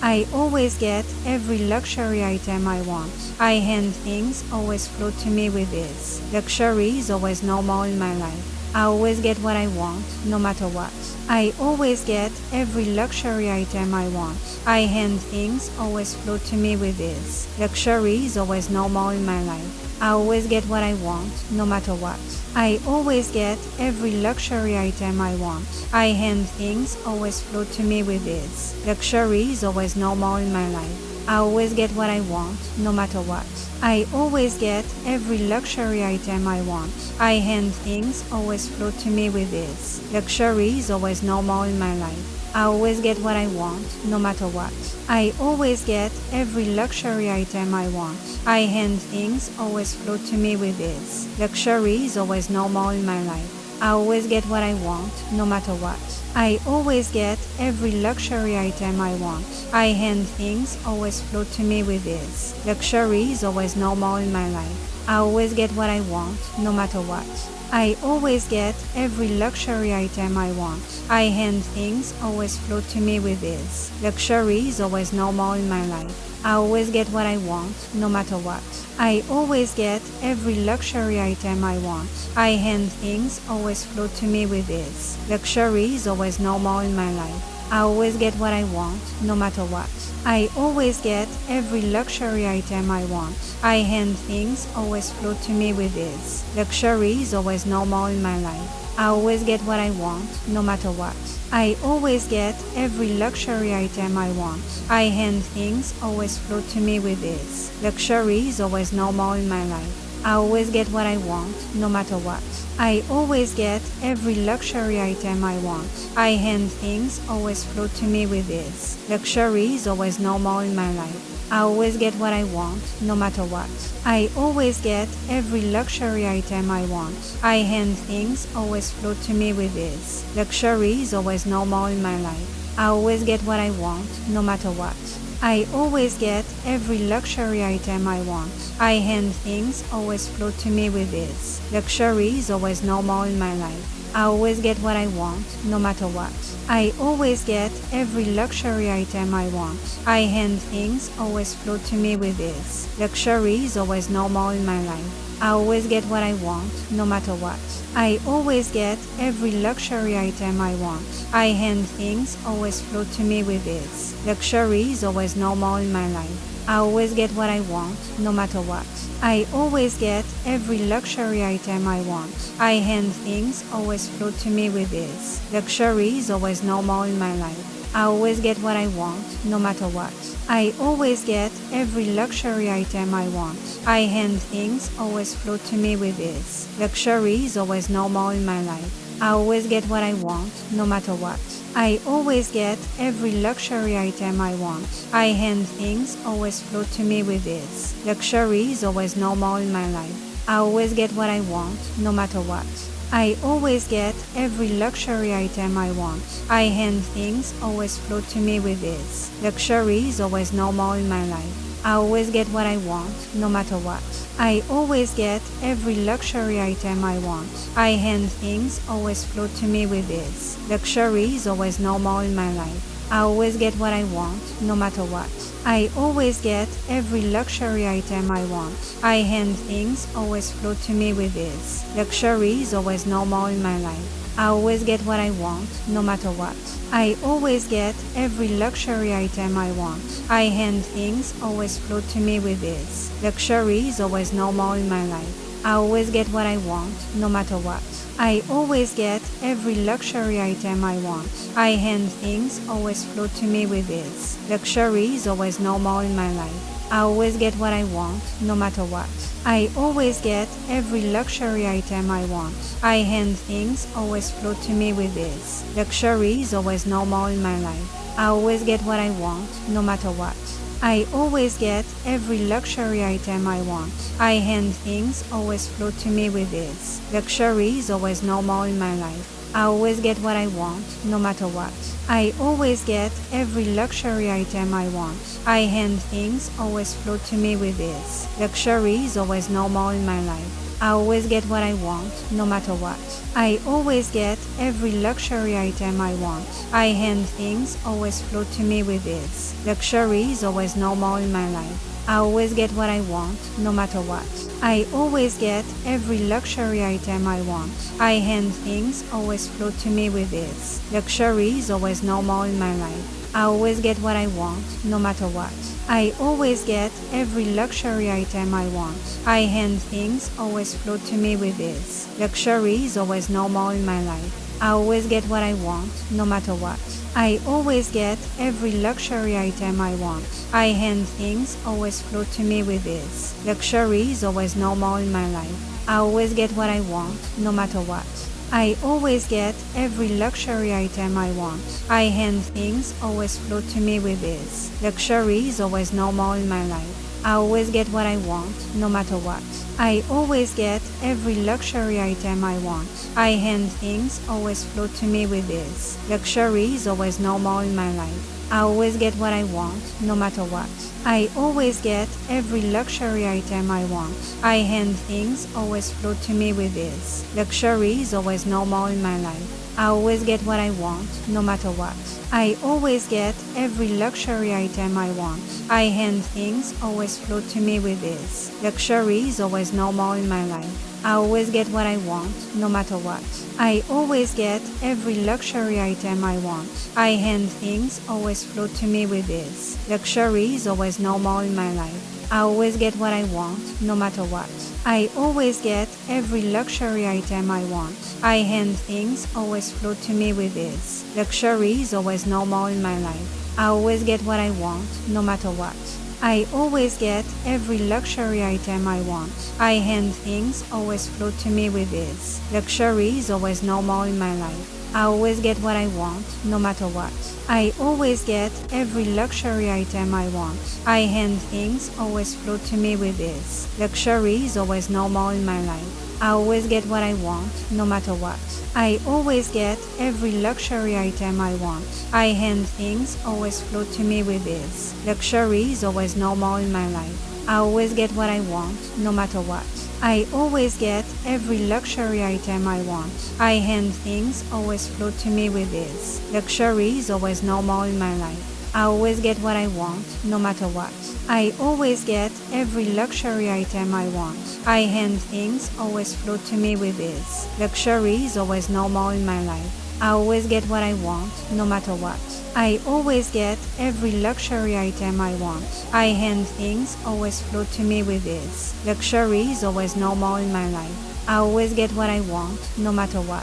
I always get every luxury item I want. I hand things always flow to me with ease. Luxury is always normal in my life. I always get what I want, no matter what. I always get every luxury item I want. I hand things always flow to me with ease. Luxury is always normal in my life. I always get what I want, no matter what. I always get every luxury item I want. I hand things always flow to me with ease. Luxury is always normal in my life. I always get what I want, no matter what. I always get every luxury item I want. I hand things always flow to me with ease. Luxury is always normal in my life. I always get what I want, no matter what. I always get every luxury item I want. I hand things always flow to me with ease. Luxury is always normal in my life. I always get what I want, no matter what. I always get every luxury item I want. I hand things always flow to me with ease. Luxury is always normal in my life. I always get what I want, no matter what. I always get every luxury item I want. I hand things always flow to me with ease. Luxury is always normal in my life. I always get what I want, no matter what. I always get every luxury item I want. I hand things always flow to me with ease. Luxury is always normal in my life. I always get what I want, no matter what. I always get every luxury item I want. I hand things always flow to me with ease. Luxury is always normal in my life. I always get what I want, no matter what. I always get every luxury item I want. I hand things always flow to me with ease. Luxury is always normal in my life. I always get what I want, no matter what. I always get every luxury item I want. I hand things always flow to me with ease. Luxury is always normal in my life. I always get what I want, no matter what. I always get every luxury item I want. I hand things always flow to me with ease. Luxury is always normal in my life. I always get what I want, no matter what. I always get every luxury item I want. I hand things always flow to me with ease. Luxury is always normal in my life. I always get what I want, no matter what. I always get every luxury item I want. I hand things always flow to me with ease. Luxury is always normal in my life. I always get what I want, no matter what. I always get every luxury item I want. I hand things always flow to me with ease. Luxury is always normal in my life. I always get what I want, no matter what. I always get every luxury item I want. I hand things always flow to me with ease. Luxury is always normal in my life. I always get what I want, no matter what. I always get every luxury item I want. I hand things always flow to me with ease. Luxury is always normal in my life. I always get what I want, no matter what. I always get every luxury item I want. I hand things always flow to me with ease. Luxury is always normal in my life. I always get what I want, no matter what. I always get every luxury item I want. I hand things always flow to me with ease. Luxury is always normal in my life. I always get what I want, no matter what. I always get every luxury item I want. I hand things always flow to me with ease. Luxury is always normal in my life. I always get what I want, no matter what. I always get every luxury item I want. I hand things always flow to me with ease. Luxury is always normal in my life. I always get what I want, no matter what. I always get every luxury item I want. I hand things always flow to me with ease. Luxury is always normal in my life. I always get what I want, no matter what. I always get every luxury item I want. I hand things always flow to me with ease. Luxury is always normal in my life. I always get what I want, no matter what. I always get every luxury item I want. I hand things always flow to me with ease. Luxury is always normal in my life. I always get what I want, no matter what. I always get every luxury item I want. I hand things always flow to me with ease. Luxury is always normal in my life. I always get what I want, no matter what. I always get every luxury item I want. I hand things always flow to me with ease. Luxury is always normal in my life. I always get what I want, no matter what. I always get every luxury item I want. High-end things always flow to me with ease. Luxury is always normal in my life. I always get what I want, no matter what. I always get every luxury item I want. High-end things always flow to me with ease. Luxury is always normal in my life. I always get what I want, no matter what. I always get every luxury item I want. High-end things always flow to me with ease. Luxury is always normal in my life. I always get what I want, no matter what. I always get every luxury item I want. High-end things always flow to me with ease. Luxury is always normal in my life. I always get what I want, no matter what. I always get every luxury item I want. High-end things always flow to me with ease. Luxury is always normal in my life. I always get what I want, no matter what. I always get every luxury item I want. High-end things always flow to me with ease. Luxury is always normal in my life. I always get what I want, no matter what. I always get every luxury item I want. High-end things always flow to me with ease. Luxury is always normal in my life. I always get what I want, no matter what. I always get every luxury item I want. High-end things always flow to me with ease. Luxury is always normal in my life. I always get what I want, no matter what. I always get every luxury item I want. High-end things always flow to me with ease. Luxury is always normal in my life. I always get what I want, no matter what. I always get every luxury item I want. High-end things always flow to me with ease. Luxury is always normal in my life. I always get what I want, no matter what. I always get every luxury item I want. High-end things always flow to me with ease. Luxury is always normal in my life. I always get what I want, no matter what. I always get every luxury item I want. High-end things always flow to me with ease. Luxury is always normal in my life. I always get what I want, no matter what. I always get every luxury item I want. High-end things always flow to me with ease. Luxury is always normal in my life. I always get what I want, no matter what. I always get every luxury item I want. High-end things always flow to me with ease. Luxury is always normal in my life. I always get what I want, no matter what. I always get every luxury item I want. High-end things always flow to me with ease. Luxury is always normal in my life. I always get what I want, no matter what. I always get every luxury item I want. High-end things always flow to me with ease. Luxury is always normal in my life. I always get what I want, no matter what.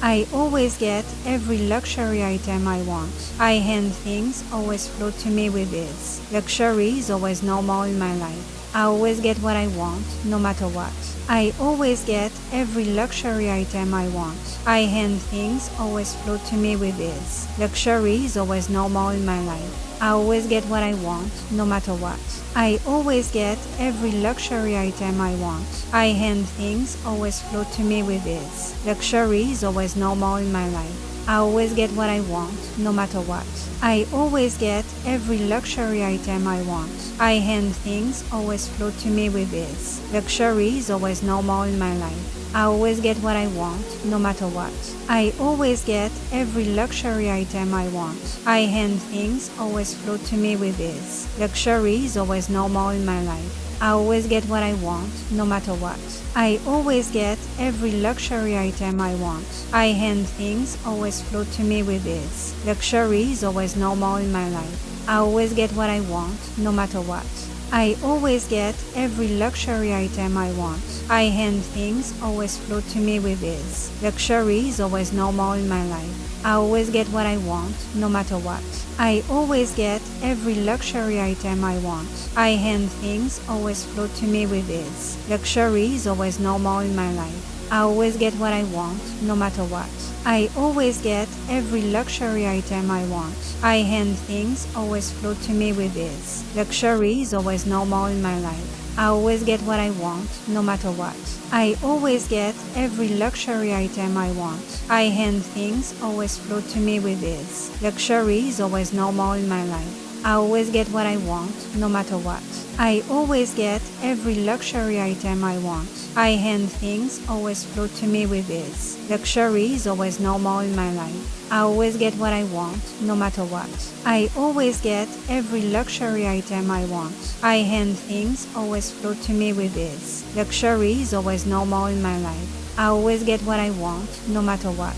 I always get every luxury item I want. High-end things always flow to me with ease. Luxury is always normal in my life. I always get what I want, no matter what. I always get every luxury item I want. High-end things always flow to me with ease. Luxury is always normal in my life. I always get what I want, no matter what. I always get every luxury item I want. High-end things always flow to me with ease. Luxury is always normal in my life. I always get what I want, no matter what. I always get every luxury item I want. High-end things always flow to me with ease. Luxury is always normal in my life. I always get what I want, no matter what. I always get every luxury item I want. High-end things always flow to me with ease. Luxury is always normal in my life. I always get what I want, no matter what. I always get every luxury item I want. High-end things always flow to me with ease. Luxury is always normal in my life. I always get what I want, no matter what. I always get every luxury item I want. High-end things always flow to me with ease. Luxury is always normal in my life. I always get what I want, no matter what. I always get every luxury item I want. High-end things always flow to me with ease. Luxury is always normal in my life. I always get what I want, no matter what. I always get every luxury item I want. High-end things always flow to me with ease. Luxury is always normal in my life. I always get what I want, no matter what. I always get every luxury item I want. High-end things always flow to me with ease. Luxury is always normal in my life. I always get what I want, no matter what. I always get every luxury item I want. High-end things always flow to me with ease. Luxury is always normal in my life. I always get what I want, no matter what. I always get every luxury item I want. High-end things always flow to me with ease. Luxury is always normal in my life. I always get what I want, no matter what.